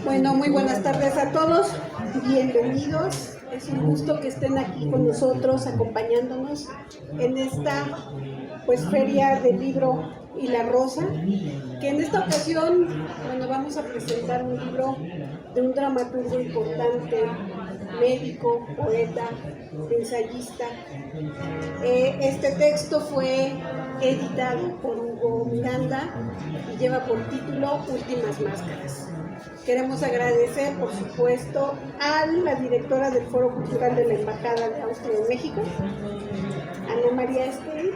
Bueno, muy buenas tardes a todos, bienvenidos. Es un gusto que estén aquí con nosotros, acompañándonos en esta feria del libro y la rosa, que en esta ocasión, vamos a presentar un libro de un dramaturgo importante, médico, poeta, ensayista. Este texto fue editado por Hugo Miranda y lleva por título Últimas Máscaras. Queremos agradecer, por supuesto, a la directora del Foro Cultural de la Embajada de Austria en México, Ana María Estey,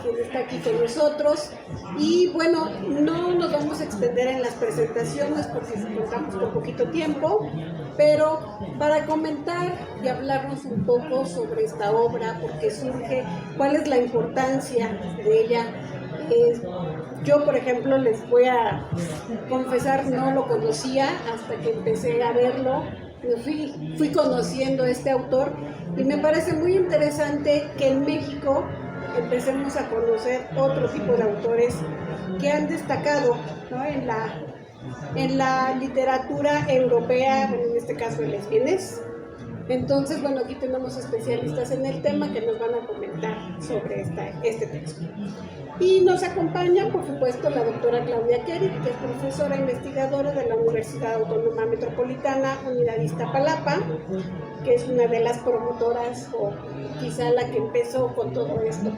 quien está aquí con nosotros. Y bueno, no nos vamos a extender en las presentaciones porque contamos con poquito tiempo, pero para comentar y hablarnos un poco sobre esta obra, por qué surge, cuál es la importancia de ella. Yo, por ejemplo, les voy a confesar, no lo conocía hasta que empecé a verlo. Fui conociendo a este autor y me parece muy interesante que en México empecemos a conocer otro tipo de autores que han destacado, ¿no?, en la literatura europea, en este caso el vienés. Entonces, aquí tenemos especialistas en el tema que nos van a comentar sobre este texto. Y nos acompaña, por supuesto, la doctora Claudia Kerik, que es profesora investigadora de la Universidad Autónoma Metropolitana, Unidad Iztapalapa, que es una de las promotoras, o quizá la que empezó con todo esto,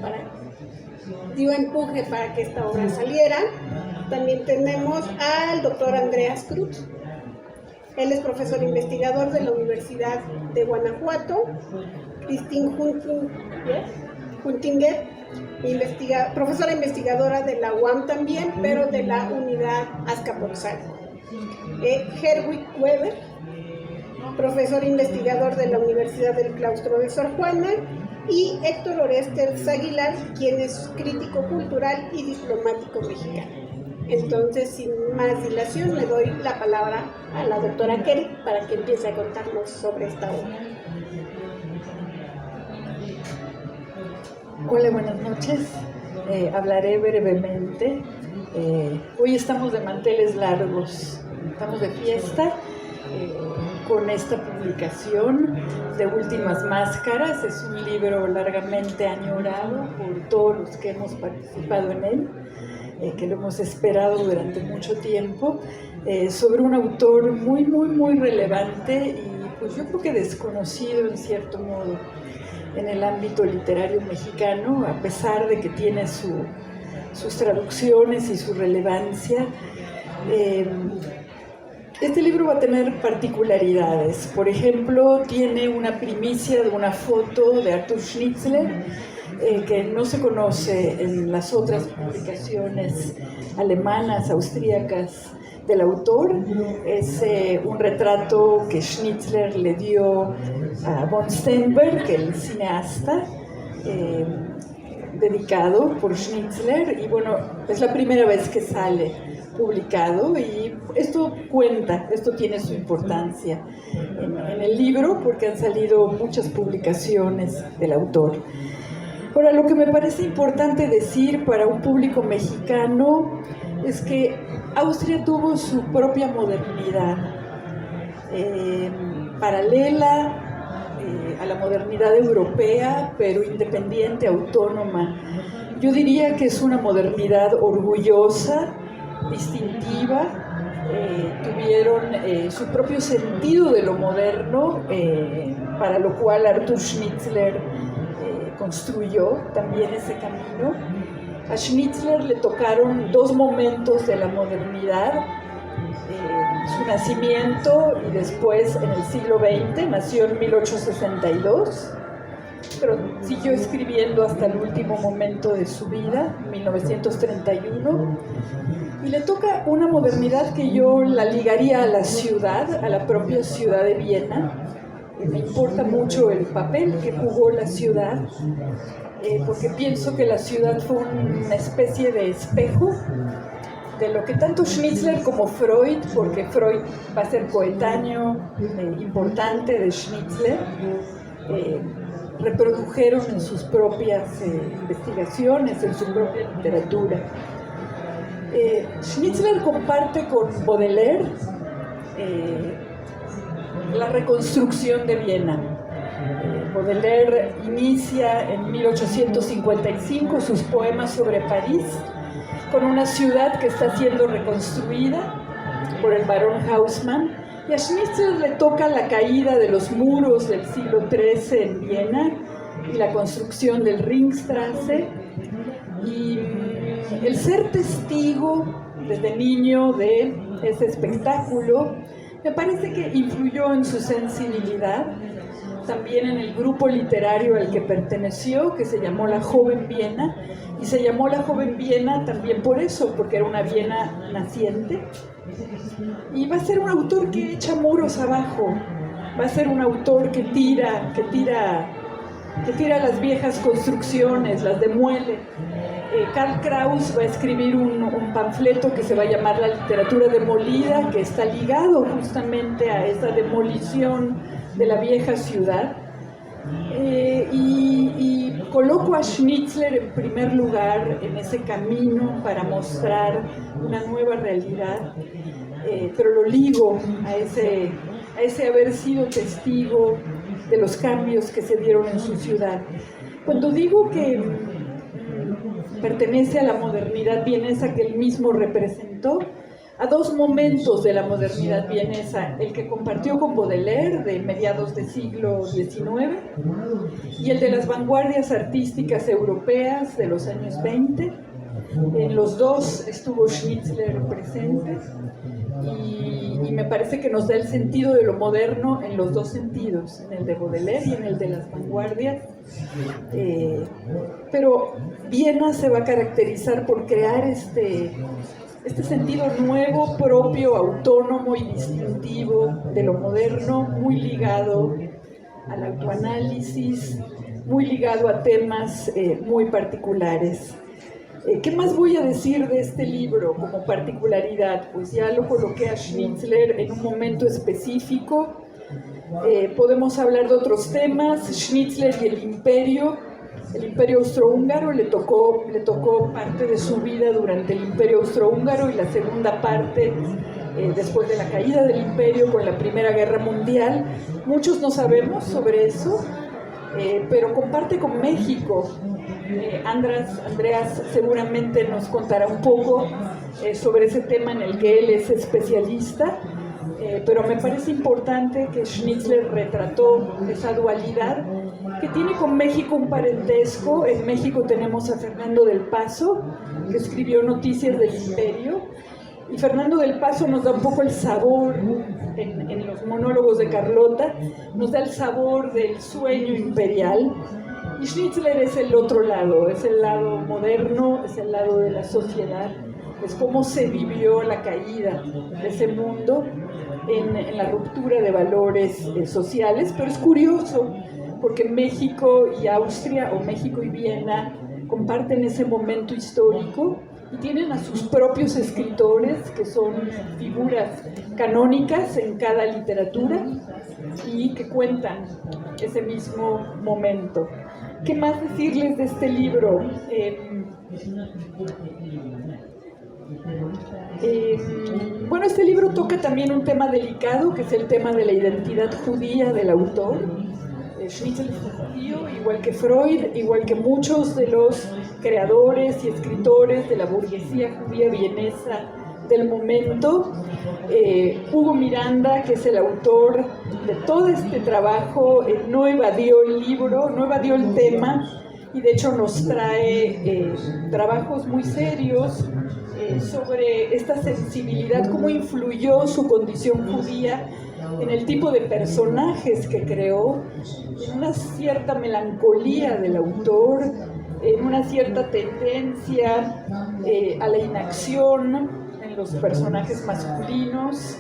dio empuje para que esta obra saliera. También tenemos al doctor Andreas Cruz. Él es profesor investigador de la Universidad de Guanajuato. Christine Huntinger, profesora investigadora de la UAM también, pero de la Unidad Azcapotzalco. Herwig Weber, profesor investigador de la Universidad del Claustro de Sor Juana, y Héctor Orestes Aguilar, quien es crítico cultural y diplomático mexicano. Entonces, sin más dilación, le doy la palabra a la doctora Kerik para que empiece a contarnos sobre esta obra. Hola, buenas noches. Hablaré brevemente. Hoy estamos de manteles largos, estamos de fiesta con esta publicación de Últimas Máscaras. Es un libro largamente añorado por todos los que hemos participado en él, que lo hemos esperado durante mucho tiempo, sobre un autor muy, muy, muy relevante y pues yo creo que desconocido en cierto modo en el ámbito literario mexicano, a pesar de que tiene sus traducciones y su relevancia. Este libro va a tener particularidades. Por ejemplo, tiene una primicia de una foto de Arthur Schnitzler, que no se conoce en las otras publicaciones alemanas, austríacas del autor. Es un retrato que Schnitzler le dio a von Sternberg, el cineasta, dedicado por Schnitzler, y bueno, es la primera vez que sale publicado y esto tiene su importancia en el libro porque han salido muchas publicaciones del autor. Ahora, lo que me parece importante decir para un público mexicano es que Austria tuvo su propia modernidad, paralela a la modernidad europea, pero independiente, autónoma. Yo diría que es una modernidad orgullosa, distintiva. Tuvieron su propio sentido de lo moderno, para lo cual Arthur Schnitzler construyó también ese camino. A Schnitzler le tocaron dos momentos de la modernidad, su nacimiento y después en el siglo XX. Nació en 1862, pero siguió escribiendo hasta el último momento de su vida, 1931, y le toca una modernidad que yo la ligaría a la ciudad, a la propia ciudad de Viena. Me importa mucho el papel que jugó la ciudad, porque pienso que la ciudad fue una especie de espejo de lo que tanto Schnitzler como Freud, porque Freud va a ser coetáneo importante de Schnitzler, reprodujeron en sus propias investigaciones, en su propia literatura. Schnitzler comparte con Baudelaire la reconstrucción de Viena. Baudelaire inicia en 1855 sus poemas sobre París, con una ciudad que está siendo reconstruida por el barón Haussmann, y a Schnitzler le toca la caída de los muros del siglo XIII en Viena y la construcción del Ringstrasse, y el ser testigo desde niño de ese espectáculo me parece que influyó en su sensibilidad, también en el grupo literario al que perteneció, que se llamó La Joven Viena, y se llamó La Joven Viena también por eso, porque era una Viena naciente, y va a ser un autor que echa muros abajo, va a ser un autor que tira las viejas construcciones, las demuele. Karl Kraus va a escribir un panfleto que se va a llamar La literatura demolida, que está ligado justamente a esa demolición de la vieja ciudad. Y coloco a Schnitzler en primer lugar en ese camino para mostrar una nueva realidad, pero lo ligo a ese haber sido testigo de los cambios que se dieron en su ciudad. Cuando digo que pertenece a la modernidad vienesa que él mismo representó, a dos momentos de la modernidad vienesa, el que compartió con Baudelaire de mediados del siglo XIX y el de las vanguardias artísticas europeas de los años 20. En los dos estuvo Schnitzler presente y me parece que nos da el sentido de lo moderno en los dos sentidos, en el de Baudelaire y en el de las vanguardias. Pero Viena se va a caracterizar por crear este sentido nuevo, propio, autónomo y distintivo de lo moderno, muy ligado al autoanálisis, muy ligado a temas muy particulares. ¿Qué más voy a decir de este libro como particularidad? Pues ya lo coloqué a Schnitzler en un momento específico. Podemos hablar de otros temas. Schnitzler y el imperio austrohúngaro, le tocó parte de su vida durante el imperio austrohúngaro y la segunda parte después de la caída del imperio con la Primera Guerra Mundial. Muchos no sabemos sobre eso, pero comparte con México. Andreas seguramente nos contará un poco sobre ese tema en el que él es especialista, pero me parece importante que Schnitzler retrató esa dualidad que tiene con México un parentesco. En México tenemos a Fernando del Paso, que escribió Noticias del Imperio, y Fernando del Paso nos da un poco el sabor, en los monólogos de Carlota, nos da el sabor del sueño imperial. Y Schnitzler es el otro lado, es el lado moderno, es el lado de la sociedad, es cómo se vivió la caída de ese mundo en la ruptura de valores sociales. Pero es curioso, porque México y Austria, o México y Viena, comparten ese momento histórico y tienen a sus propios escritores, que son figuras canónicas en cada literatura y que cuentan ese mismo momento. ¿Qué más decirles de este libro? Bueno, este libro toca también un tema delicado, que es el tema de la identidad judía del autor. Schnitzler es judío, igual que Freud, igual que muchos de los creadores y escritores de la burguesía judía vienesa del momento. Hugo Miranda, que es el autor de todo este trabajo, no evadió el libro, no evadió el tema, y de hecho nos trae trabajos muy serios sobre esta sensibilidad, cómo influyó su condición judía en el tipo de personajes que creó, en una cierta melancolía del autor, en una cierta tendencia a la inacción en los personajes masculinos,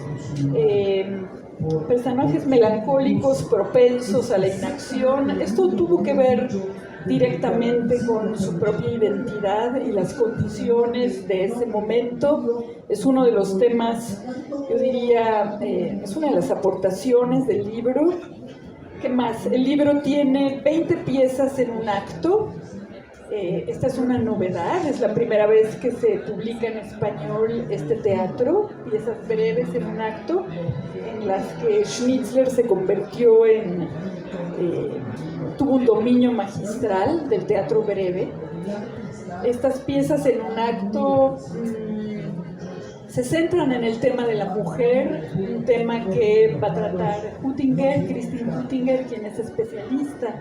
personajes melancólicos propensos a la inacción. Esto tuvo que ver directamente con su propia identidad y las condiciones de ese momento. Es uno de los temas, yo diría, es una de las aportaciones del libro. ¿Qué más? El libro tiene 20 piezas en un acto. Esta es una novedad, es la primera vez que se publica en español este teatro, piezas breves en un acto, en las que Schnitzler se convirtió en, tuvo un dominio magistral del teatro breve. Estas piezas en un acto se centran en el tema de la mujer, un tema que va a tratar Christine Huttinger, quien es especialista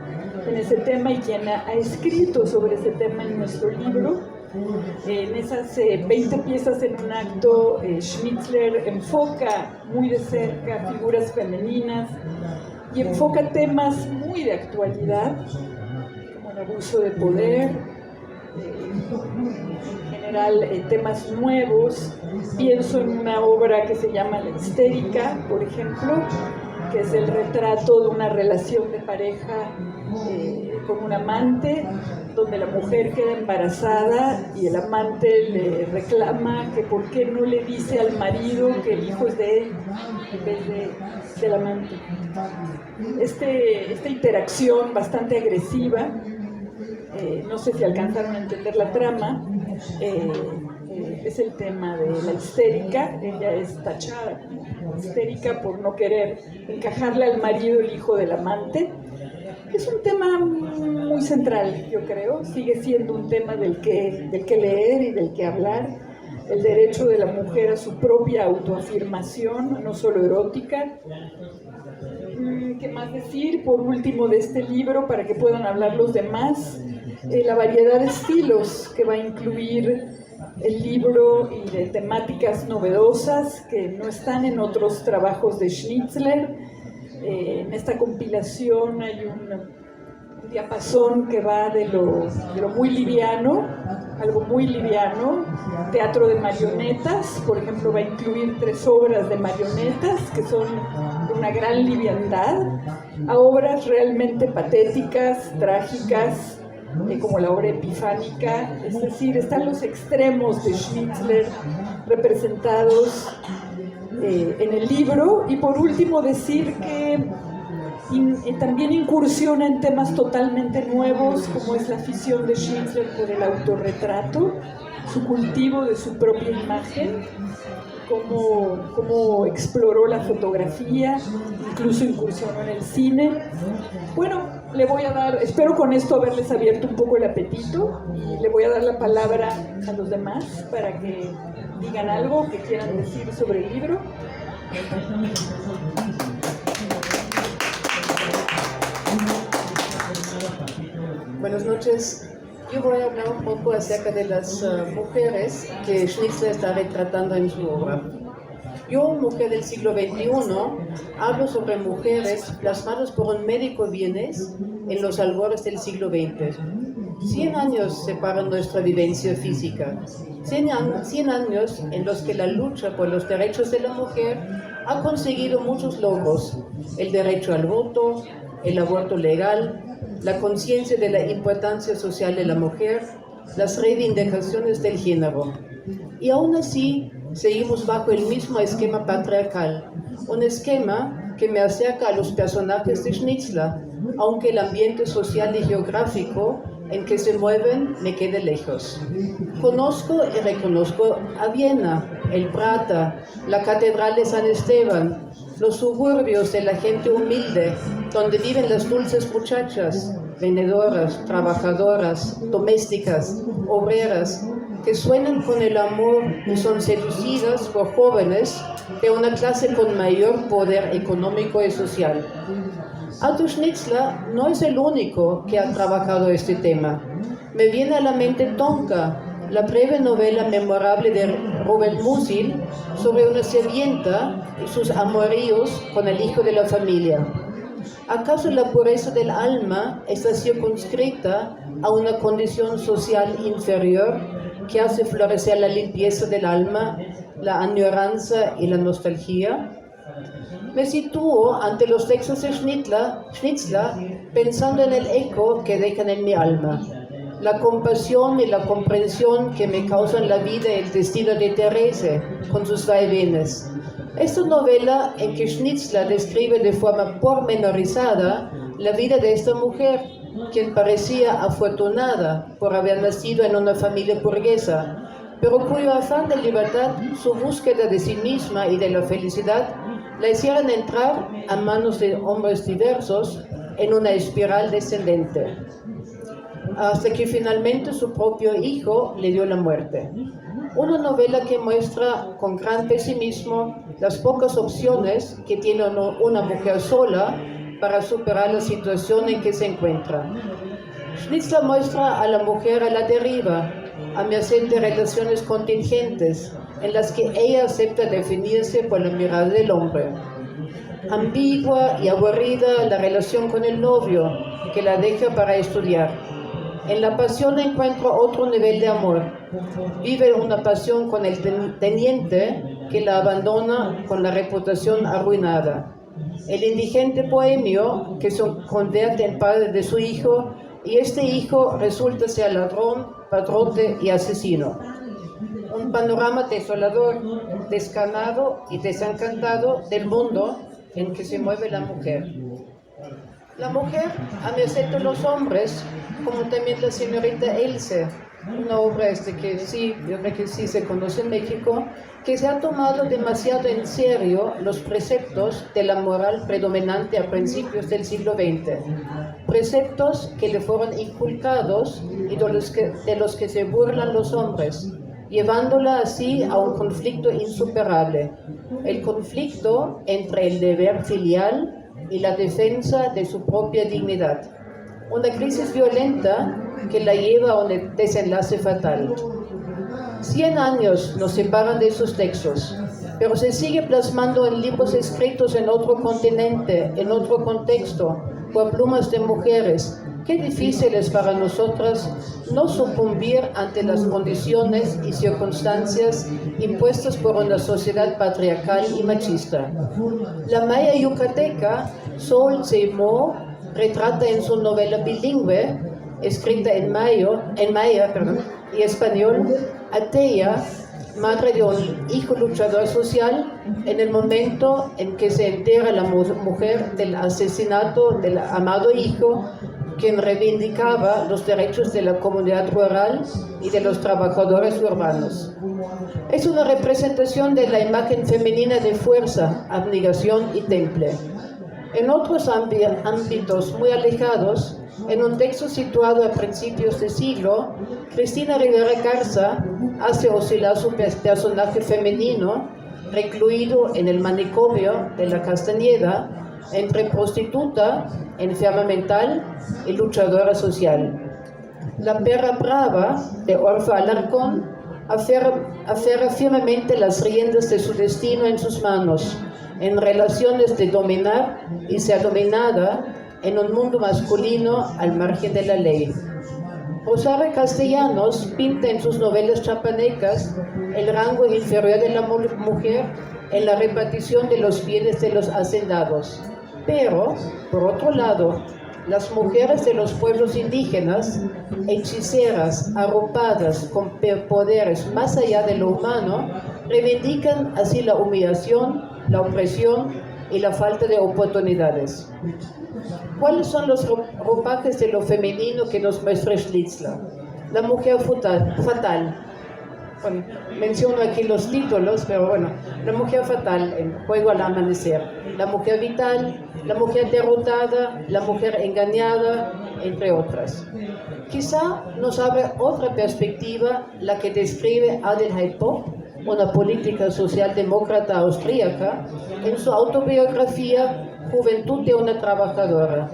en ese tema y quien ha escrito sobre ese tema en nuestro libro. En esas 20 piezas en un acto, Schnitzler enfoca muy de cerca figuras femeninas y enfoca temas muy de actualidad, como el abuso de poder, en general temas nuevos. Pienso en una obra que se llama La Histérica, por ejemplo, que es el retrato de una relación de pareja con un amante, donde la mujer queda embarazada y el amante le reclama que por qué no le dice al marido que el hijo es de él en vez del amante. Esta interacción bastante agresiva, no sé si alcanzaron a entender la trama, es el tema de la histérica. Ella es tachada como histérica por no querer encajarle al marido el hijo del amante. Es un tema muy central, yo creo, sigue siendo un tema del que leer y del que hablar, el derecho de la mujer a su propia autoafirmación, no solo erótica. ¿Qué más decir? Por último, de este libro, para que puedan hablar los demás, la variedad de estilos que va a incluir el libro y de temáticas novedosas que no están en otros trabajos de Schnitzler. En esta compilación hay un diapasón que va de lo muy liviano, algo muy liviano, teatro de marionetas, por ejemplo, va a incluir 3 obras de marionetas que son de una gran liviandad, a obras realmente patéticas, trágicas, como la obra epifánica. Es decir, están los extremos de Schnitzler representados en el libro. Y por último decir que también incursiona en temas totalmente nuevos, como es la afición de Schnitzler por el autorretrato, su cultivo de su propia imagen, cómo exploró la fotografía, incluso incursionó en el cine. Bueno, le voy a dar, espero con esto haberles abierto un poco el apetito, y le voy a dar la palabra a los demás para que digan algo que quieran decir sobre el libro. Buenas noches. Yo voy a hablar un poco acerca de las mujeres que Schnitzler está retratando en su obra. Yo, mujer del siglo XXI, hablo sobre mujeres plasmadas por un médico vienés en los albores del siglo XX. 100 años separan nuestra vivencia física. 100 años en los que la lucha por los derechos de la mujer ha conseguido muchos logros: el derecho al voto, el aborto legal, la conciencia de la importancia social de la mujer, las reivindicaciones del género. Y aún así, seguimos bajo el mismo esquema patriarcal, un esquema que me acerca a los personajes de Schnitzler, aunque el ambiente social y geográfico en que se mueven me quede lejos. Conozco y reconozco a Viena, el Prater, la Catedral de San Esteban, los suburbios de la gente humilde, donde viven las dulces muchachas, vendedoras, trabajadoras, domésticas, obreras, que sueñan con el amor y son seducidas por jóvenes de una clase con mayor poder económico y social. Arthur Schnitzler no es el único que ha trabajado este tema. Me viene a la mente Tonka, la breve novela memorable de Rubén Musil sobre una sirvienta y sus amoríos con el hijo de la familia. ¿Acaso la pureza del alma está circunscrita a una condición social inferior que hace florecer la limpieza del alma, la añoranza y la nostalgia? Me sitúo ante los textos de Schnitzler pensando en el eco que dejan en mi alma, la compasión y la comprensión que me causan la vida y el destino de Therese con sus vaivenes. Esta novela en que Schnitzler describe de forma pormenorizada la vida de esta mujer, quien parecía afortunada por haber nacido en una familia burguesa, pero cuyo afán de libertad, su búsqueda de sí misma y de la felicidad, la hicieron entrar a manos de hombres diversos en una espiral descendente, hasta que finalmente su propio hijo le dio la muerte. Una novela que muestra con gran pesimismo las pocas opciones que tiene una mujer sola para superar la situación en que se encuentra. Schnitzler muestra a la mujer a la deriva, a merced de relaciones contingentes, en las que ella acepta definirse por la mirada del hombre. Ambigua y aburrida la relación con el novio, que la deja para estudiar. En la pasión encuentra otro nivel de amor. Vive una pasión con el teniente que la abandona con la reputación arruinada. El indigente bohemio que se convierte en padre de su hijo, y este hijo resulta ser ladrón, padrote y asesino. Un panorama desolador, descarnado y desencantado del mundo en que se mueve la mujer. La mujer, a merced de los hombres, como también la señorita Else, una obra que sí, yo creo que sí se conoce en México, que se ha tomado demasiado en serio los preceptos de la moral predominante a principios del siglo XX. Preceptos que le fueron inculcados y de los que se burlan los hombres, llevándola así a un conflicto insuperable, el conflicto entre el deber filial y la defensa de su propia dignidad. Una crisis violenta que la lleva a un desenlace fatal. 100 años nos separan de esos textos, pero se sigue plasmando en libros escritos en otro continente, en otro contexto, por plumas de mujeres. Qué difícil es para nosotras no sucumbir ante las condiciones y circunstancias impuestas por una sociedad patriarcal y machista. La maya yucateca Sol Seymour retrata en su novela bilingüe, escrita en maya y español, a Teya, madre de un hijo luchador social, en el momento en que se entera la mujer del asesinato del amado hijo, quien reivindicaba los derechos de la comunidad rural y de los trabajadores urbanos. Es una representación de la imagen femenina de fuerza, abnegación y temple. En otros ámbitos muy alejados, en un texto situado a principios de siglo, Cristina Rivera Garza hace oscilar su personaje femenino, recluido en el manicomio de la Castañeda, entre prostituta, enferma mental y luchadora social. La perra brava de Orfa Alarcón aferra firmemente las riendas de su destino en sus manos, en relaciones de dominar y ser dominada en un mundo masculino al margen de la ley. Rosario Castellanos pinta en sus novelas chapanecas el rango inferior de la mujer en la repartición de los bienes de los hacendados. Pero, por otro lado, las mujeres de los pueblos indígenas, hechiceras, arropadas con poderes más allá de lo humano, reivindican así la humillación, la opresión y la falta de oportunidades. ¿Cuáles son los ropajes de lo femenino que nos muestra Schnitzler? La mujer fatal. Bueno, menciono aquí los títulos, pero bueno, la mujer fatal en Juego al amanecer, la mujer vital, la mujer derrotada, la mujer engañada, entre otras. Quizá nos abre otra perspectiva la que describe Adelheid Popp, una política socialdemócrata austríaca, en su autobiografía Juventud de una trabajadora.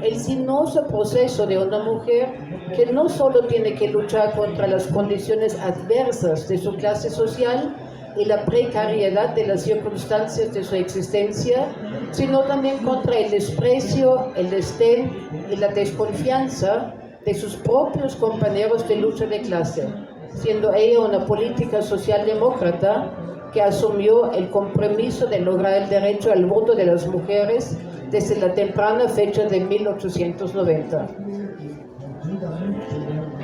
El sinuoso proceso de una mujer que no solo tiene que luchar contra las condiciones adversas de su clase social y la precariedad de las circunstancias de su existencia, sino también contra el desprecio, el desdén y la desconfianza de sus propios compañeros de lucha de clase, siendo ella una política socialdemócrata que asumió el compromiso de lograr el derecho al voto de las mujeres desde la temprana fecha de 1890.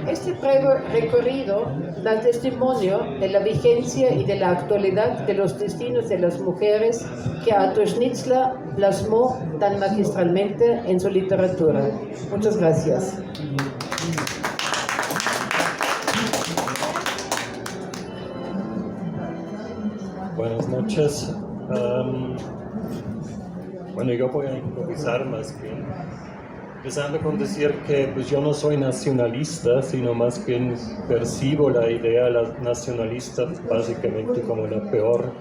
Este ese breve recorrido da testimonio de la vigencia y de la actualidad de los destinos de las mujeres que Arthur Schnitzler plasmó tan magistralmente en su literatura. Muchas gracias. Buenas noches. Bueno, yo voy a improvisar más bien, empezando con decir que pues, yo no soy nacionalista, sino más bien percibo la idea nacionalista básicamente como la peor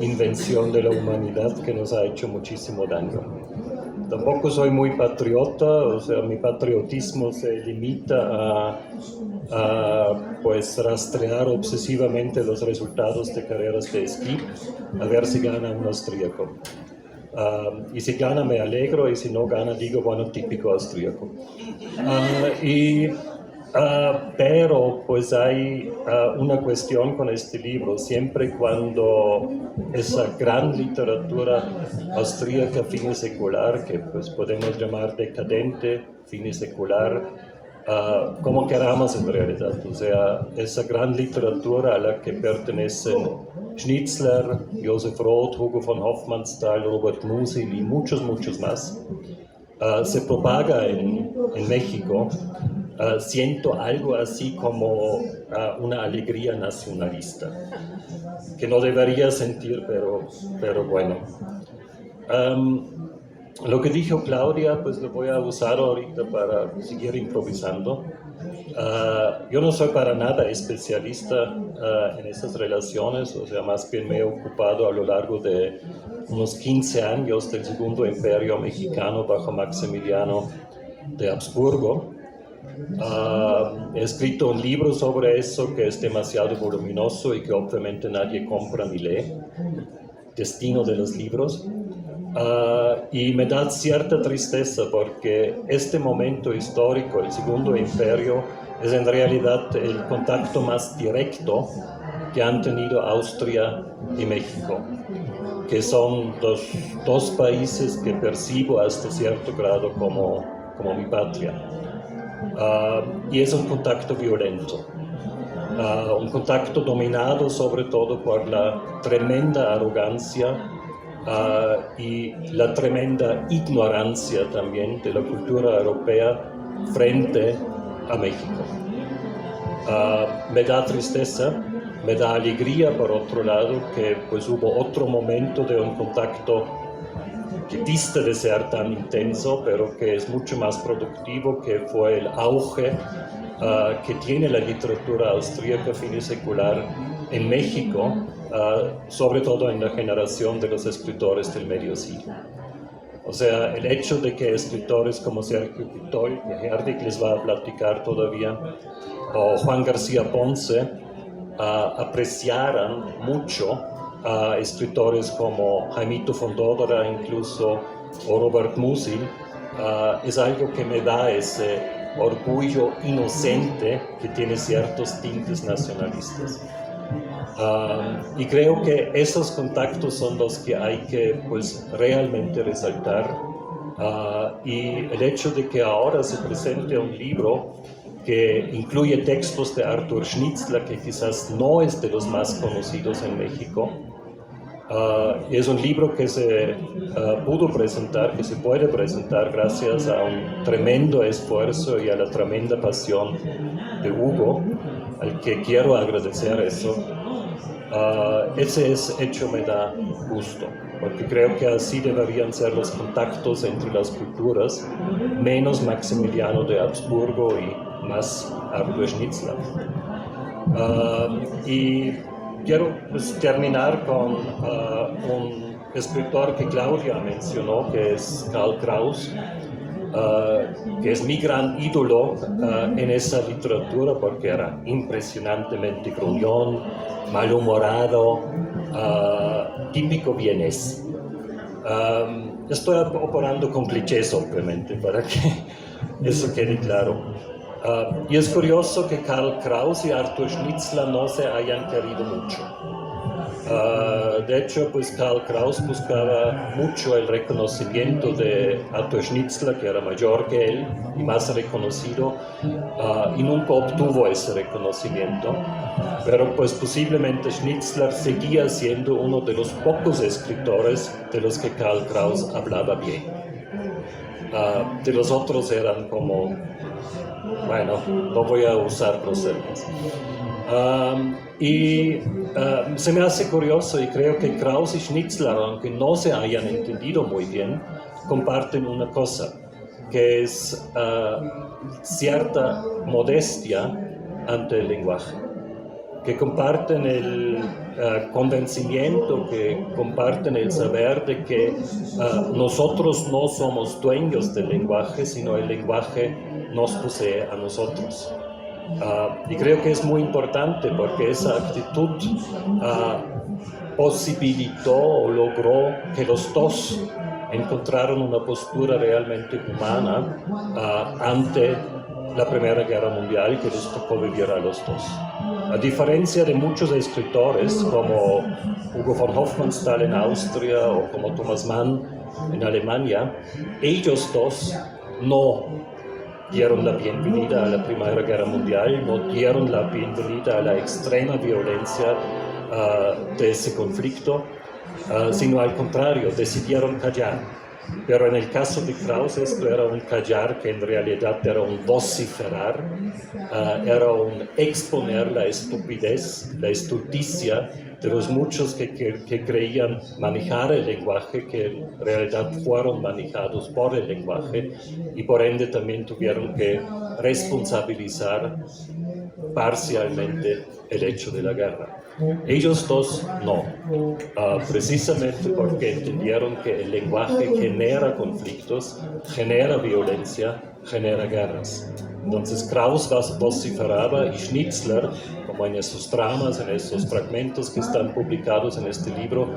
invención de la humanidad que nos ha hecho muchísimo daño. Tampoco soy muy patriota, o sea, mi patriotismo se limita a pues rastrear obsesivamente los resultados de carreras de esquí, a ver si gana un austríaco. Y si gana me alegro, y si no gana digo, bueno, típico austríaco. Pero pues hay una cuestión con este libro, siempre cuando esa gran literatura austríaca finisecular, que pues podemos llamar decadente, finisecular, como queramos en realidad, o sea, esa gran literatura a la que pertenecen Schnitzler, Joseph Roth, Hugo von Hofmannsthal, Robert Musil y muchos más, se propaga en México. Siento algo así como una alegría nacionalista, que no debería sentir, pero bueno. Lo que dijo Claudia, pues lo voy a usar ahorita para seguir improvisando. Yo no soy para nada especialista en esas relaciones, o sea, más bien me he ocupado a lo largo de unos 15 años del Segundo Imperio Mexicano bajo Maximiliano de Habsburgo. He escrito un libro sobre eso que es demasiado voluminoso y que obviamente nadie compra ni lee, Destino de los libros. Y me da cierta tristeza porque este momento histórico, el Segundo Imperio, es en realidad el contacto más directo que han tenido Austria y México, que son los dos países que percibo hasta cierto grado como mi patria. Y es un contacto violento, un contacto dominado sobre todo por la tremenda arrogancia y la tremenda ignorancia también de la cultura europea frente a México. Me da tristeza, me da alegría por otro lado que pues hubo otro momento de un contacto que dista de ser tan intenso, pero que es mucho más productivo, que fue el auge que tiene la literatura austríaca finisecular en México, sobre todo en la generación de los escritores del medio siglo. O sea, el hecho de que escritores como Sergio Pitoy, que Herdig les va a platicar todavía, o Juan García Ponce, apreciaran mucho a escritores como Jaimito Fondódora incluso, o Robert Musil, es algo que me da ese orgullo inocente que tiene ciertos tintes nacionalistas. Y creo que esos contactos son los que hay que pues, realmente resaltar. Y el hecho de que ahora se presente un libro que incluye textos de Arthur Schnitzler, que quizás no es de los más conocidos en México, es un libro que se pudo presentar, que se puede presentar gracias a un tremendo esfuerzo y a la tremenda pasión de Hugo, al que quiero agradecer eso. Ese hecho me da gusto, porque creo que así deberían ser los contactos entre las culturas, menos Maximiliano de Habsburgo y más Arthur Schnitzler. Y quiero pues, terminar con un escritor que Claudia mencionó, que es Karl Kraus, que es mi gran ídolo en esa literatura porque era impresionantemente gruñón, malhumorado, típico vienés. Estoy operando con clichés, obviamente, para que eso quede claro. Y es curioso que Karl Kraus y Arthur Schnitzler no se hayan querido mucho. De hecho, pues Karl Kraus buscaba mucho el reconocimiento de Arthur Schnitzler, que era mayor que él y más reconocido, y nunca obtuvo ese reconocimiento. Pero pues posiblemente Schnitzler seguía siendo uno de los pocos escritores de los que Karl Kraus hablaba bien. De los otros eran como, bueno, no voy a usar groserías. Se me hace curioso y creo que Kraus y Schnitzler, aunque no se hayan entendido muy bien, comparten una cosa, que es cierta modestia ante el lenguaje, que comparten el convencimiento, que comparten el saber de que nosotros no somos dueños del lenguaje, sino el lenguaje nos posee a nosotros. Y creo que es muy importante porque esa actitud posibilitó o logró que los dos encontraron una postura realmente humana ante la Primera Guerra Mundial que les tocó vivir a los dos. A diferencia de muchos escritores como Hugo von Hofmannsthal en Austria o como Thomas Mann en Alemania, ellos dos no dieron la bienvenida a la Primera Guerra Mundial, no dieron la bienvenida a la extrema violencia de ese conflicto, sino al contrario, decidieron callar. Pero en el caso de Kraus esto era un callar que en realidad era un vociferar, era un exponer la estupidez, la estulticia de los muchos que creían manejar el lenguaje, que en realidad fueron manejados por el lenguaje y por ende también tuvieron que responsabilizar parcialmente el hecho de la guerra. Ellos dos no, precisamente porque entendieron que el lenguaje genera conflictos, genera violencia, genera guerras. Entonces Kraus vociferaba y Schnitzler, como en esos dramas, en esos fragmentos que están publicados en este libro,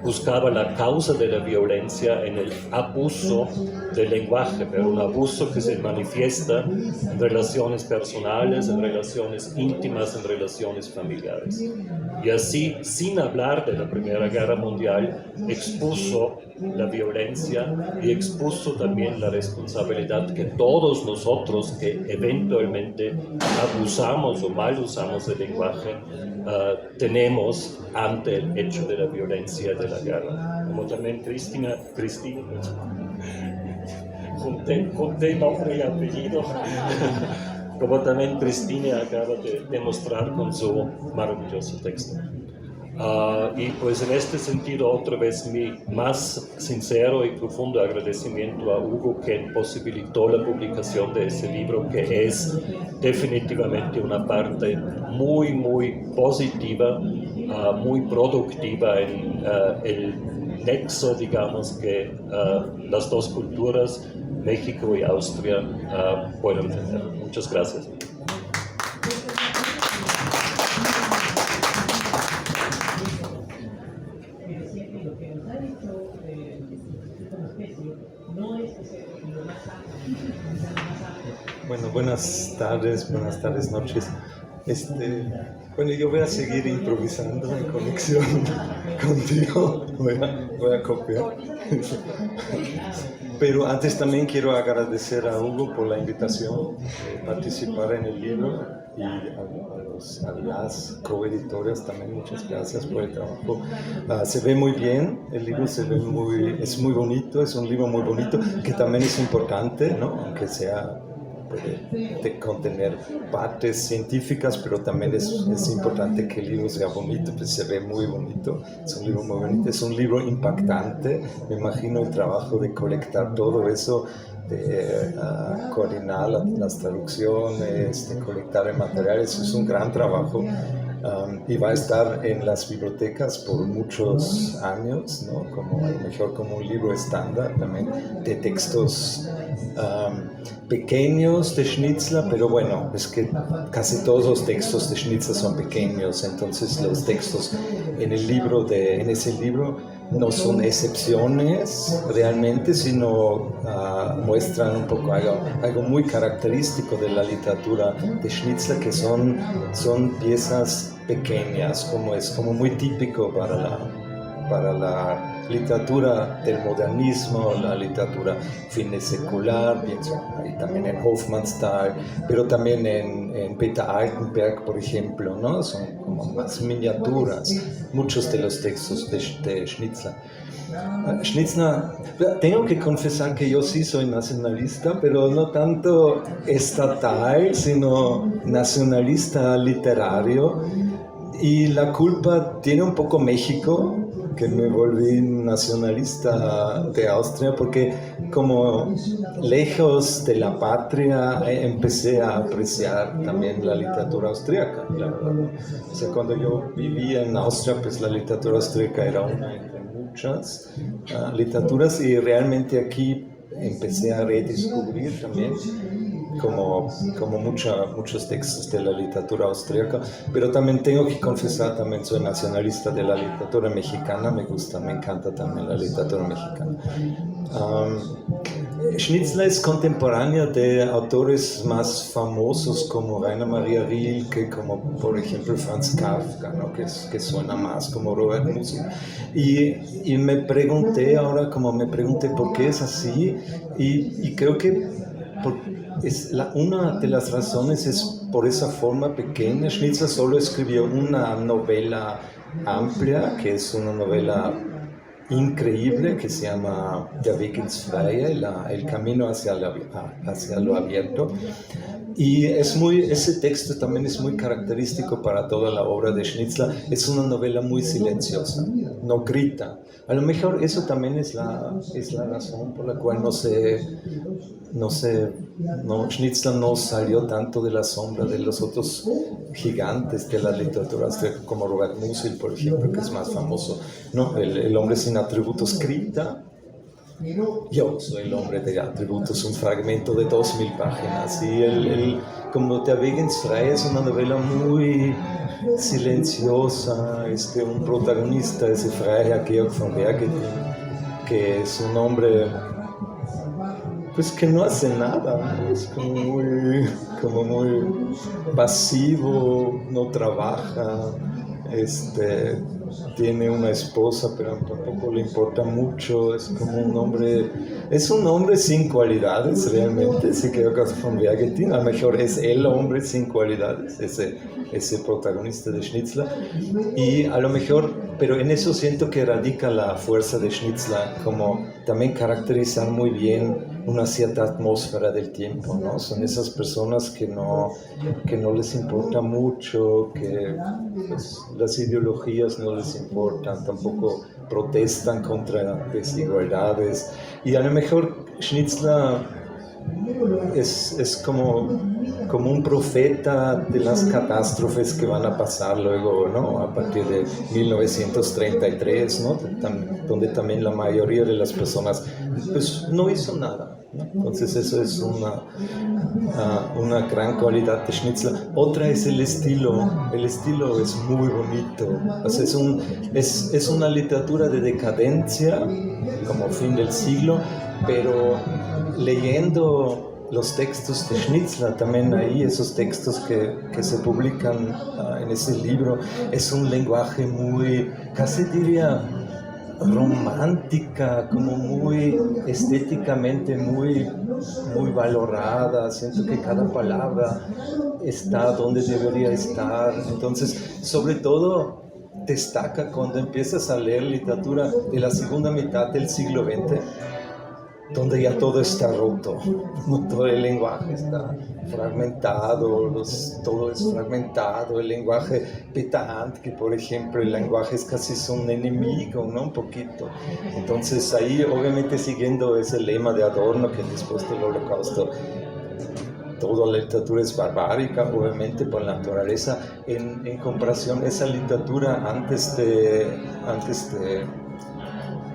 buscaba la causa de la violencia en el abuso del lenguaje, pero un abuso que se manifiesta en relaciones personales, en relaciones íntimas, en relaciones familiares. Y así, sin hablar de la Primera Guerra Mundial, expuso la violencia y expuso también la responsabilidad que todos nosotros que eventualmente abusamos o mal usamos el lenguaje tenemos ante el hecho de la violencia de la guerra. Como también Cristina junté nombre y apellido, como también Cristina acaba de demostrar con su maravilloso texto. Y pues en este sentido otra vez mi más sincero y profundo agradecimiento a Hugo, que posibilitó la publicación de ese libro, que es definitivamente una parte muy muy positiva, muy productiva en el nexo, digamos, que las dos culturas, México y Austria, pueden tener. Muchas gracias. Bueno, buenas tardes, noches. Bueno, yo voy a seguir improvisando en conexión contigo, voy a copiar. Pero antes también quiero agradecer a Hugo por la invitación de participar en el libro y a las coeditoras también muchas gracias por el trabajo. Se ve muy bien, el libro es muy bonito, es un libro muy bonito que también es importante, ¿no? Aunque sea puede contener partes científicas, pero también es importante que el libro sea bonito, pues se ve muy bonito, es un libro muy bonito, es un libro impactante. Me imagino el trabajo de colectar todo eso, de coordinar las traducciones, de colectar el material, eso es un gran trabajo. Y va a estar en las bibliotecas por muchos años, ¿no? Como a lo mejor como un libro estándar también de textos pequeños de Schnitzler, pero bueno, es que casi todos los textos de Schnitzler son pequeños, entonces los textos en ese libro no son excepciones realmente, sino muestran un poco algo muy característico de la literatura de Schnitzler, que son piezas pequeñas, como es como muy típico para la literatura del modernismo, la literatura fine secular, pienso ahí también en Hofmannsthal, pero también en Peter Altenberg, por ejemplo, ¿no? Son como más miniaturas, muchos de los textos de Schnitzler. Schnitzler, tengo que confesar que yo sí soy nacionalista, pero no tanto estatal, sino nacionalista literario, y la culpa tiene un poco México, que me volví nacionalista de Austria, porque como lejos de la patria empecé a apreciar también la literatura austríaca, la verdad. O sea, cuando yo vivía en Austria, pues la literatura austríaca era una entre muchas literaturas, y realmente aquí empecé a redescubrir también como muchos textos de la literatura austríaca, pero también tengo que confesar, también soy nacionalista de la literatura mexicana, me encanta también la literatura mexicana. Schnitzler es contemporáneo de autores más famosos como Rainer Maria Rilke, como por ejemplo Franz Kafka, ¿no? que suena más como Robert Musil. Y me pregunté por qué es así, y creo que una de las razones es por esa forma pequeña. Schnitzler solo escribió una novela amplia, que es una novela increíble, que se llama Der Weg ins Freie, el camino hacia lo abierto. Y ese texto también es muy característico para toda la obra de Schnitzler. Es una novela muy silenciosa, no grita. A lo mejor eso también es la razón por la cual Schnitzler no salió tanto de la sombra de los otros gigantes de la literatura austríaca, como Robert Musil, por ejemplo, que es más famoso, ¿no? El hombre sin atributos grita. Yo soy el hombre de atributos, un fragmento de 2000 páginas, y como Der Weg ins Freie es una novela muy silenciosa. Un protagonista, ese Freiherr Georg von Bergetin, que es un hombre pues que no hace nada, ¿no? Es como muy pasivo, no trabaja, tiene una esposa, pero tampoco le importa mucho. Es un hombre sin cualidades realmente. Si creo que von Bergetin a lo mejor es el hombre sin cualidades, ese protagonista de Schnitzler, y a lo mejor, pero en eso siento que radica la fuerza de Schnitzler, como también caracterizar muy bien una cierta atmósfera del tiempo, ¿no? Son esas personas que no les importa mucho, que pues, las ideologías no les importan, tampoco protestan contra desigualdades, y a lo mejor Schnitzler es como un profeta de las catástrofes que van a pasar luego, ¿no? A partir de 1933, ¿no? Donde también la mayoría de las personas pues, no hizo nada, ¿no? Entonces eso es una gran cualidad de Schnitzler. Otra es el estilo. El estilo es muy bonito. O sea, es una literatura de decadencia, como fin del siglo, pero leyendo los textos de Schnitzler, también ahí esos textos que se publican en ese libro, es un lenguaje muy, casi diría, romántica, como muy estéticamente muy valorada. Siento que cada palabra está donde debería estar. Entonces, sobre todo, destaca cuando empiezas a leer literatura de la segunda mitad del siglo XX, donde ya todo está roto, todo el lenguaje está fragmentado, todo es fragmentado, el lenguaje Peter Handke, por ejemplo, el lenguaje es casi un enemigo, ¿no? Un poquito. Entonces ahí, obviamente siguiendo ese lema de Adorno, que después del Holocausto toda la literatura es barbárica, obviamente por naturaleza, en comparación esa literatura antes de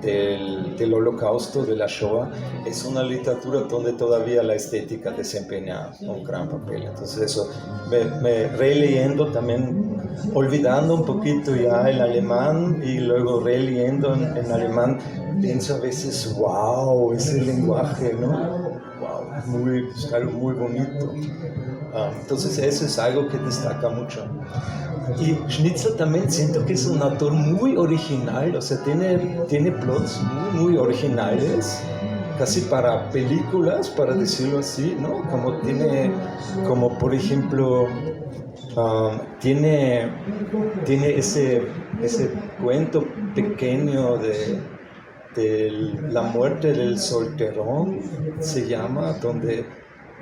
del Holocausto, de la Shoah, es una literatura donde todavía la estética desempeña un gran papel. Entonces eso, me releyendo también, olvidando un poquito ya el alemán y luego releyendo en alemán, pienso a veces, wow, ese lenguaje, ¿no? Wow, es algo muy bonito. Entonces eso es algo que destaca mucho. Y Schnitzler también siento que es un autor muy original, o sea, tiene plots muy originales, casi para películas, para decirlo así, ¿no? Como por ejemplo, tiene ese cuento pequeño de la muerte del solterón, se llama, donde,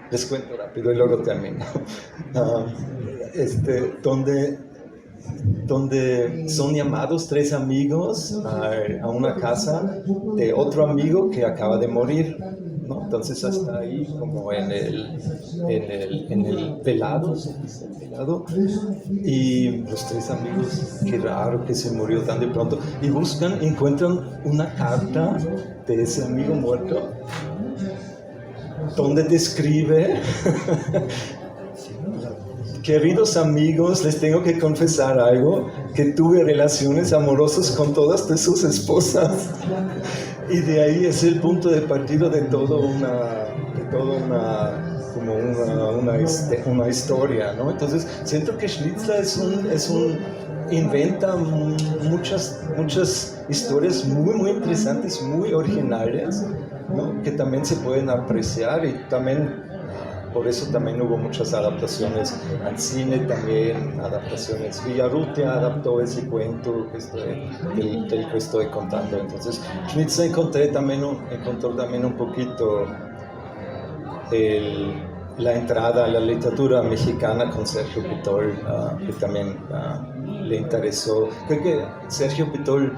les cuento rápido y luego termino, donde son llamados 3 amigos a una casa de otro amigo que acaba de morir, ¿no? Entonces hasta ahí como en el velado, ¿se dice? Velado, y los 3 amigos, qué raro que se murió tan de pronto, y encuentran una carta de ese amigo muerto donde describe queridos amigos, les tengo que confesar algo, que tuve relaciones amorosas con todas de sus esposas. Y de ahí es el punto de partida de toda una historia, ¿no? Entonces, siento que Schnitzler inventa muchas historias muy interesantes, muy originales, ¿no? Que también se pueden apreciar y también... Por eso también hubo muchas adaptaciones al cine, también adaptaciones. Villarrutia adaptó ese cuento del que estoy contando. Entonces, Schnitzler encontró también un poquito la entrada a la literatura mexicana con Sergio Pitol, que también le interesó. Creo que Sergio Pitol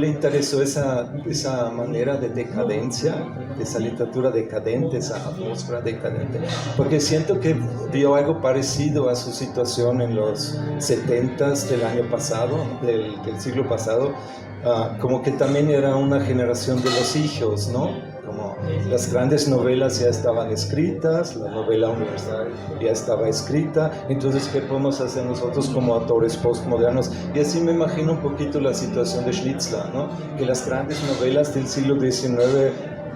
le interesó esa manera de decadencia, esa literatura decadente, esa atmósfera decadente, porque siento que vio algo parecido a su situación en los 70s del año pasado, del siglo pasado, como que también era una generación de los hijos, ¿no? Como las grandes novelas ya estaban escritas, la novela universal ya estaba escrita, entonces ¿qué podemos hacer nosotros como autores postmodernos? Y así me imagino un poquito la situación de Schnitzler, ¿no? Que las grandes novelas del siglo XIX,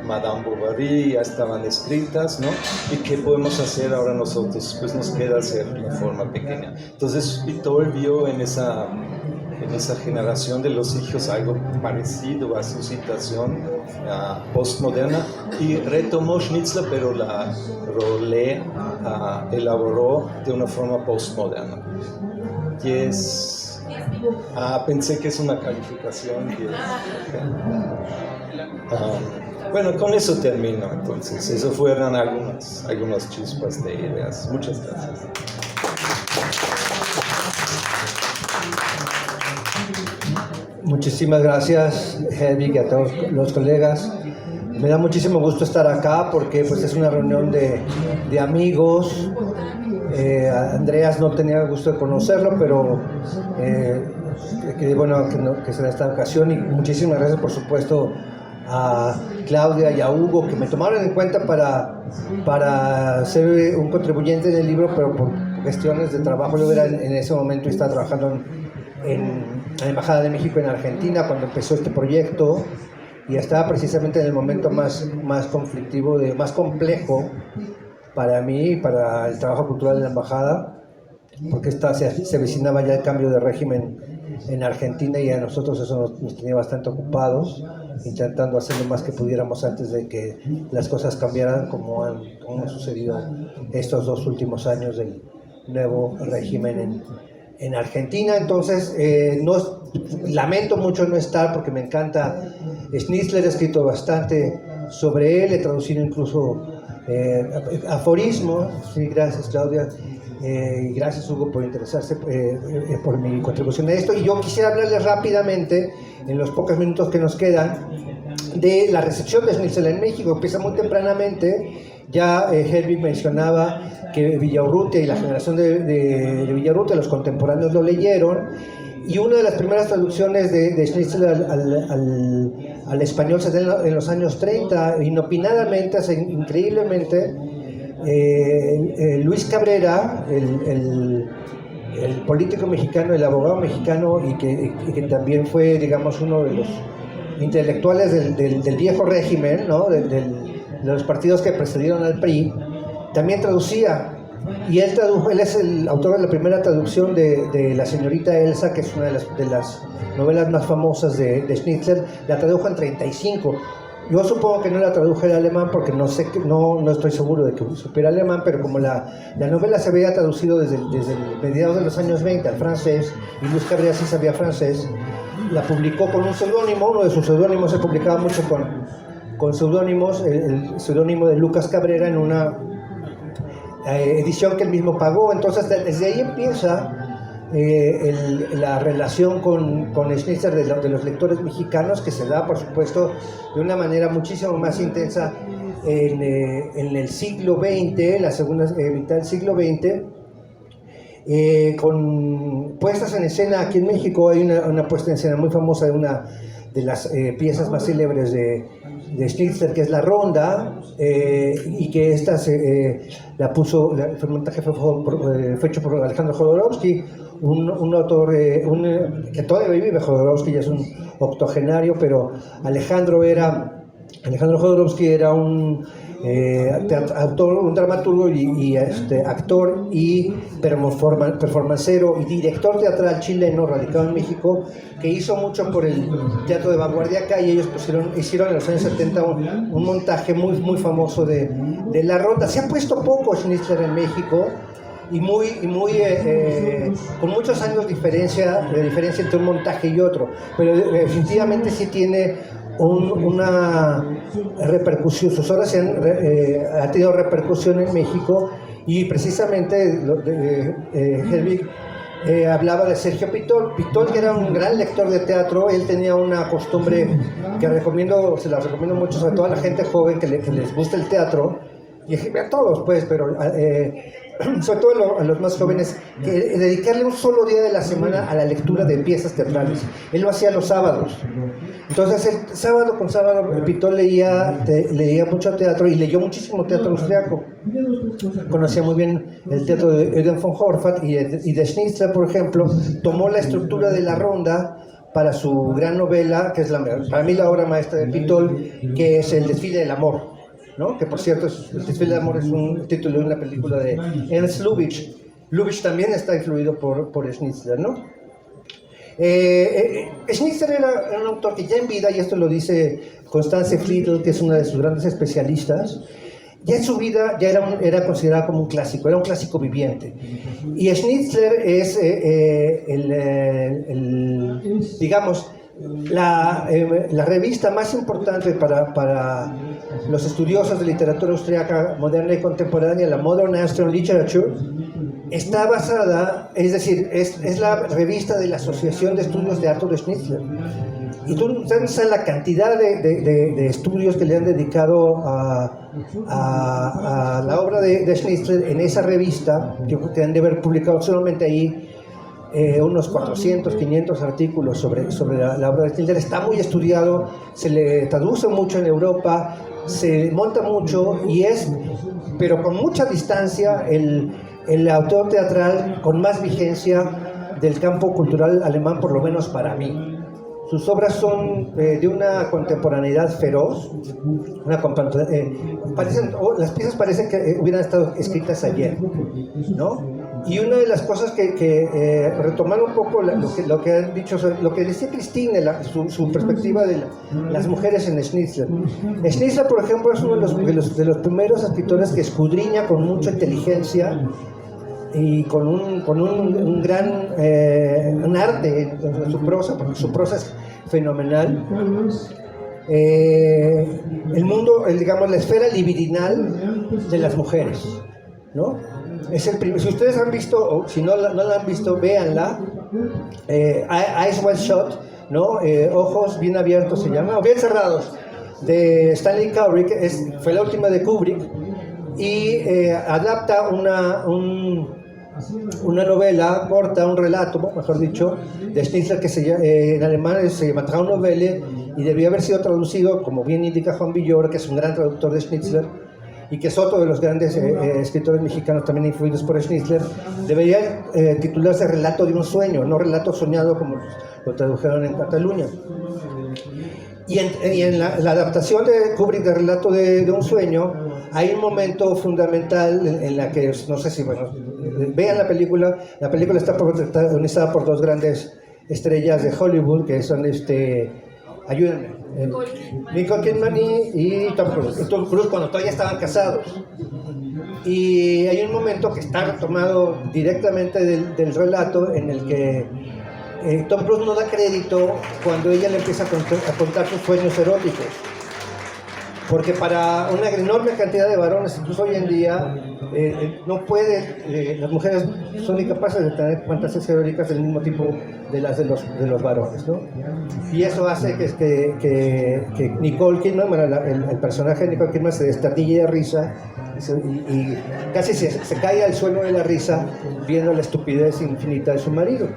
Madame Bovary, ya estaban escritas, ¿no? ¿Y qué podemos hacer ahora nosotros? Pues nos queda hacer la forma pequeña. Entonces Pitol vio en esa generación de los hijos algo parecido a su situación postmoderna y retomó Schnitzler, pero la elaboró de una forma postmoderna. Pensé que es una calificación. Bueno, con eso termino entonces. Eso fueron algunas chispas de ideas. Muchas gracias. Muchísimas gracias, Hedwig, y a todos los colegas. Me da muchísimo gusto estar acá porque pues, es una reunión de amigos. Andreas no tenía gusto de conocerlo, pero bueno que sea esta ocasión. Y muchísimas gracias, por supuesto, a Claudia y a Hugo, que me tomaron en cuenta para ser un contribuyente en el libro, pero por cuestiones de trabajo. Yo era en ese momento estaba trabajando en la Embajada de México en Argentina cuando empezó este proyecto y estaba precisamente en el momento más conflictivo, más complejo para mí y para el trabajo cultural de la Embajada, porque se avecinaba ya el cambio de régimen en Argentina y a nosotros eso nos tenía bastante ocupados, intentando hacer lo más que pudiéramos antes de que las cosas cambiaran como han sucedido estos 2 últimos años del nuevo régimen en Argentina. Entonces lamento mucho no estar porque me encanta Schnitzler, he escrito bastante sobre él, he traducido incluso aforismos. Sí, gracias Claudia, y gracias Hugo por interesarse por mi contribución a esto. Y yo quisiera hablarles rápidamente, en los pocos minutos que nos quedan, de la recepción de Schnitzler en México. Empieza muy tempranamente. Ya Hedwig mencionaba que Villaurrutia y la generación de Villaurrutia, los contemporáneos, lo leyeron, Y una de las primeras traducciones de Schnitzler al español se da en los años 30, inopinadamente, increíblemente. Luis Cabrera, el político mexicano, el abogado mexicano, y que también fue, digamos, uno de los intelectuales del viejo régimen, ¿no? de los partidos que precedieron al PRI, también traducía. Y él es el autor de la primera traducción de La señorita Elsa, que es una de las novelas más famosas de Schnitzler. La tradujo en 35. Yo supongo que no la tradujo en alemán porque no estoy seguro de que supiera alemán, pero como la novela se había traducido desde mediados de los años 20 al francés, y Luis Cabrera sí sabía francés, la publicó con un seudónimo. Uno de sus seudónimos se publicaba mucho con seudónimos, el seudónimo de Lucas Cabrera, en una edición que él mismo pagó. Entonces desde ahí empieza la relación con Schnitzler de los lectores mexicanos, que se da, por supuesto, de una manera muchísimo más intensa en el siglo XX, la segunda mitad del siglo XX, con puestas en escena. Aquí en México hay una puesta en escena muy famosa de una de las piezas más célebres de Schnitzler, que es La Ronda, y que esta el montaje fue hecho por Alejandro Jodorowsky, un autor que todavía vive. Jodorowsky ya es un octogenario, pero Alejandro Jodorowsky era un autor, un dramaturgo y actor y performancero y director teatral chileno radicado en México, que hizo mucho por el teatro de vanguardia acá, y ellos hicieron en los años 70 un montaje muy, muy famoso de La Ronda. Se ha puesto poco Schnitzler en México, y con muchos años de diferencia entre un montaje y otro, pero definitivamente sí tiene una repercusión. Sus obras ha tenido repercusión en México, y precisamente Helwig hablaba de Sergio Pitol. Pitol, que era un gran lector de teatro, él tenía una costumbre que se la recomiendo mucho, sobre todo a la gente joven que les gusta el teatro, y a todos, pues, pero sobre todo a los más jóvenes, que dedicarle un solo día de la semana a la lectura de piezas teatrales. Él lo hacía los sábados. Entonces, el sábado con sábado, Pitol leía mucho teatro, y leyó muchísimo teatro austriaco. Conocía muy bien el teatro de Eugen von Horvath y de Schnitzler, por ejemplo. Tomó la estructura de La Ronda para su gran novela, que es para mí la obra maestra de Pitol, que es El desfile del amor, ¿no? Que por cierto, El desfile del amor es un título de una película de Ernst Lubitsch. Lubitsch también está influido por Schnitzler, ¿no? Schnitzler era un autor que ya en vida, y esto lo dice Constance Friedl, que es una de sus grandes especialistas, ya en su vida ya era considerado como un clásico, era un clásico viviente. Y Schnitzler es digamos, la revista más importante para los estudiosos de literatura austríaca moderna y contemporánea, la Modern Austrian Literature. Está basada, es decir, es la revista de la Asociación de Estudios de Arthur Schnitzler. Y tú sabes la cantidad de estudios que le han dedicado a la obra de Schnitzler en esa revista, que han de haber publicado solamente ahí unos 400, 500 artículos sobre la obra de Schnitzler. Está muy estudiado, se le traduce mucho en Europa, se monta mucho, pero con mucha distancia, el autor teatral con más vigencia del campo cultural alemán, por lo menos para mí. Sus obras son de una contemporaneidad feroz, las piezas parecen que hubieran estado escritas ayer, ¿no? Y una de las cosas que retomar un poco lo que han dicho, lo que decía Christine, su perspectiva de las mujeres en Schnitzler. Schnitzler, por ejemplo, es uno de los primeros escritores que escudriña con mucha inteligencia y con un gran un arte en su prosa, porque su prosa es fenomenal. El mundo, digamos, la esfera libidinal de las mujeres, ¿no? Es si ustedes han visto, o si no la han visto, véanla. Eyes Wide Shut, ¿no? Ojos bien abiertos se llama, o bien cerrados, de Stanley Kubrick. Fue la última de Kubrick, y adapta una novela corta, un relato, mejor dicho, de Schnitzler que en alemán se llama Traumnovelle y debía haber sido traducido, como bien indica Juan Villoro, que es un gran traductor de Schnitzler y que es otro de los grandes escritores mexicanos también influidos por Schnitzler. Debería titularse Relato de un sueño, no Relato soñado como lo tradujeron en Cataluña. Y en la adaptación de Kubrick de Relato de un sueño, hay un momento fundamental en la que, no sé si, bueno, vean la película está protagonizada por dos grandes estrellas de Hollywood, que son, ayúdenme, Nicole Kidman y Tom Cruise. Y Tom Cruise cuando todavía estaban casados. Y hay un momento que está retomado directamente del relato en el que Tom Cruise no da crédito cuando ella le empieza a contar sus sueños eróticos. Porque para una enorme cantidad de varones, incluso hoy en día, las mujeres son incapaces de tener fantasías eróticas del mismo tipo de las de los varones, ¿no? Y eso hace que Nicole Kidman, bueno, el personaje de Nicole Kidman se destardille de risa y casi se cae al suelo de la risa viendo la estupidez infinita de su marido.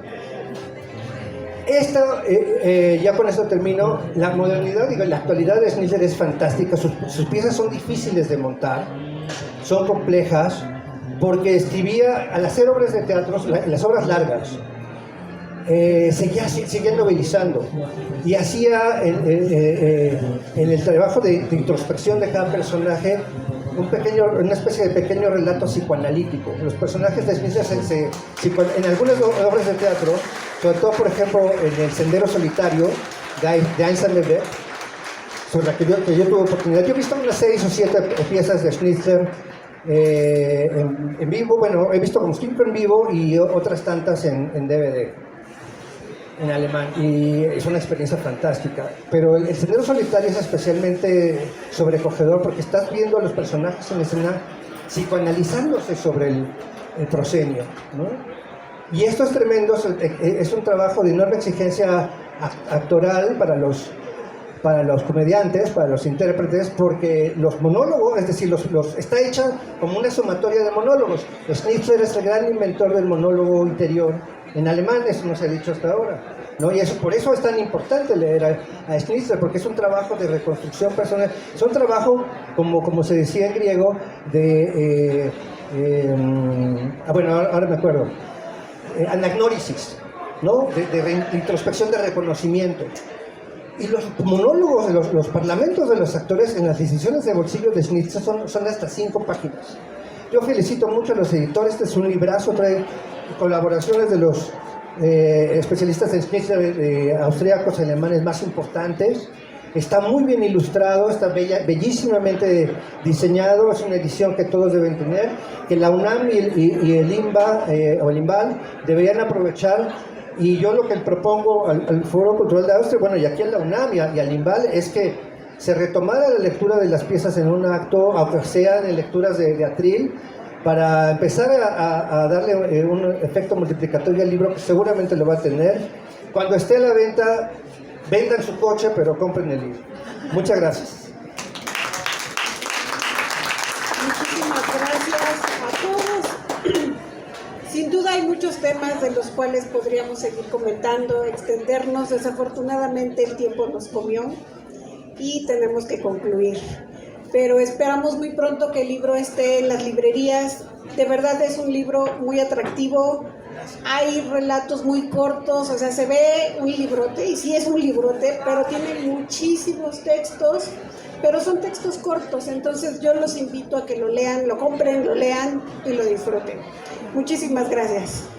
Ya con esto termino. La modernidad, la actualidad de Schnitzler es fantástica. Sus piezas son difíciles de montar, son complejas, porque escribía, al hacer obras de teatro, las obras largas, seguía novelizando y hacía en el trabajo de introspección de cada personaje una especie de pequeño relato psicoanalítico. Los personajes de Schnitzler en algunas obras de teatro, sobre todo, por ejemplo, en El Sendero Solitario, de Einstein-Leber, sobre la que yo tuve oportunidad. Yo he visto unas 6 o 7 piezas de Schnitzler en vivo. Bueno, he visto como 5 en vivo y otras tantas en DVD, en alemán, y es una experiencia fantástica. Pero El Sendero Solitario es especialmente sobrecogedor porque estás viendo a los personajes en escena psicoanalizándose sobre el proscenio, ¿no? Y esto es tremendo, es un trabajo de enorme exigencia actoral para los comediantes, para los intérpretes, porque los monólogos, es decir, está hecha como una sumatoria de monólogos. Schnitzler es el gran inventor del monólogo interior en alemán, eso no se ha dicho hasta ahora, ¿no? Y por eso es tan importante leer a Schnitzler, porque es un trabajo de reconstrucción personal, es un trabajo, como se decía en griego, bueno, ahora me acuerdo, anagnórisis, ¿no? De introspección, de reconocimiento. Y los monólogos, los parlamentos de los actores en las decisiones de bolsillo de Schnitzler son hasta 5 páginas. Yo felicito mucho a los editores, este es un librazo, trae colaboraciones de los especialistas en Schnitzler, austríacos, alemanes más importantes. Está muy bien ilustrado, está bellísimamente diseñado, es una edición que todos deben tener, que la UNAM y el INBA o el INBAL deberían aprovechar. Y yo lo que propongo al Foro Cultural de Austria, bueno, y aquí en la UNAM y al INBAL, es que se retomara la lectura de las piezas en un acto, aunque sean en lecturas de atril, para empezar a darle un efecto multiplicatorio al libro, que seguramente lo va a tener. Cuando esté a la venta, vendan su coche, pero compren el libro. Muchas gracias. Muchísimas gracias a todos. Sin duda hay muchos temas de los cuales podríamos seguir comentando, extendernos. Desafortunadamente el tiempo nos comió y tenemos que concluir. Pero esperamos muy pronto que el libro esté en las librerías. De verdad es un libro muy atractivo. Hay relatos muy cortos, o sea, se ve un librote, y sí es un librote, pero tiene muchísimos textos, pero son textos cortos. Entonces yo los invito a que lo lean, lo compren, lo lean y lo disfruten. Muchísimas gracias.